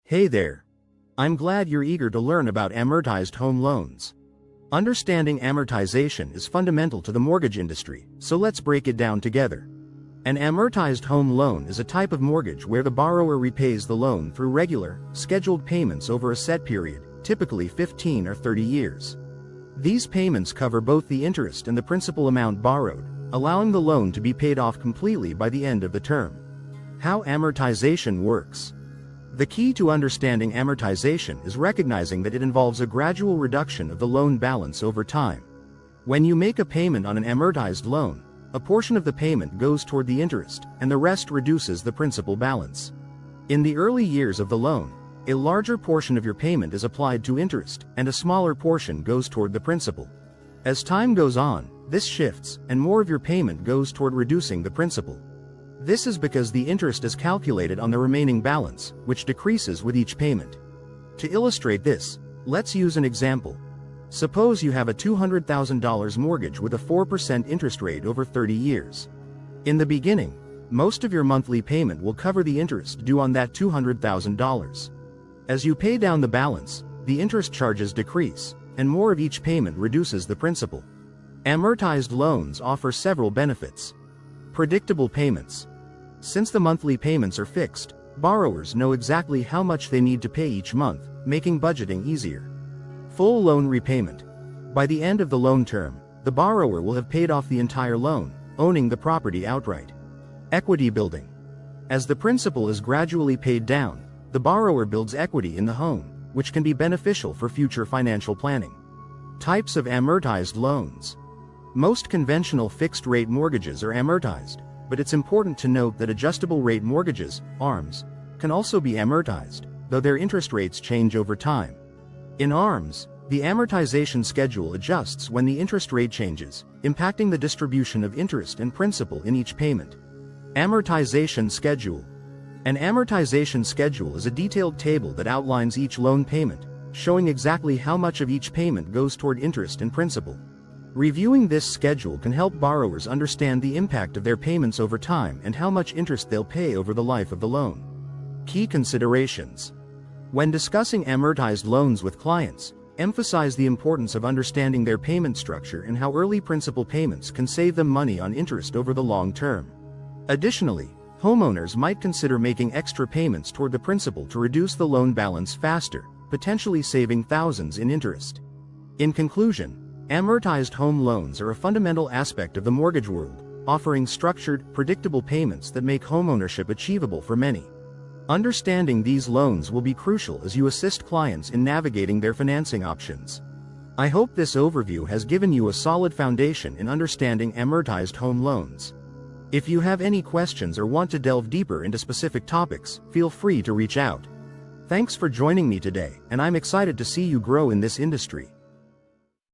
Hey there. I'm glad you're eager to learn about amortized home loans. Understanding amortization is fundamental to the mortgage industry, so let's break it down together. An amortized home loan is a type of mortgage where the borrower repays the loan through regular, scheduled payments over a set period, typically 15 or 30 years. These payments cover both the interest and the principal amount borrowed, allowing the loan to be paid off completely by the end of the term. How amortization works. The key to understanding amortization is recognizing that it involves a gradual reduction of the loan balance over time. When you make a payment on an amortized loan, a portion of the payment goes toward the interest, and the rest reduces the principal balance. In the early years of the loan, a larger portion of your payment is applied to interest, and a smaller portion goes toward the principal. As time goes on, this shifts, and more of your payment goes toward reducing the principal. This is because the interest is calculated on the remaining balance, which decreases with each payment. To illustrate this, let's use an example. Suppose you have a $200,000 mortgage with a 4% interest rate over 30 years. In the beginning, most of your monthly payment will cover the interest due on that $200,000. As you pay down the balance, the interest charges decrease, and more of each payment reduces the principal. Amortized loans offer several benefits. Predictable payments. Since the monthly payments are fixed, borrowers know exactly how much they need to pay each month, making budgeting easier. Full loan repayment. By the end of the loan term, the borrower will have paid off the entire loan, owning the property outright. Equity building. As the principal is gradually paid down, the borrower builds equity in the home, which can be beneficial for future financial planning. Types of amortized loans. Most conventional fixed-rate mortgages are amortized, but it's important to note that adjustable-rate mortgages, ARMs, can also be amortized, though their interest rates change over time. In ARMs, the amortization schedule adjusts when the interest rate changes, impacting the distribution of interest and principal in each payment. Amortization schedule. An amortization schedule is a detailed table that outlines each loan payment, showing exactly how much of each payment goes toward interest and principal. Reviewing this schedule can help borrowers understand the impact of their payments over time and how much interest they'll pay over the life of the loan. Key considerations. When discussing amortized loans with clients, emphasize the importance of understanding their payment structure and how early principal payments can save them money on interest over the long term. Additionally, homeowners might consider making extra payments toward the principal to reduce the loan balance faster, potentially saving thousands in interest. In conclusion, amortized home loans are a fundamental aspect of the mortgage world, offering structured, predictable payments that make homeownership achievable for many. Understanding these loans will be crucial as you assist clients in navigating their financing options. I hope this overview has given you a solid foundation in understanding amortized home loans. If you have any questions or want to delve deeper into specific topics, feel free to reach out. Thanks for joining me today, and I'm excited to see you grow in this industry.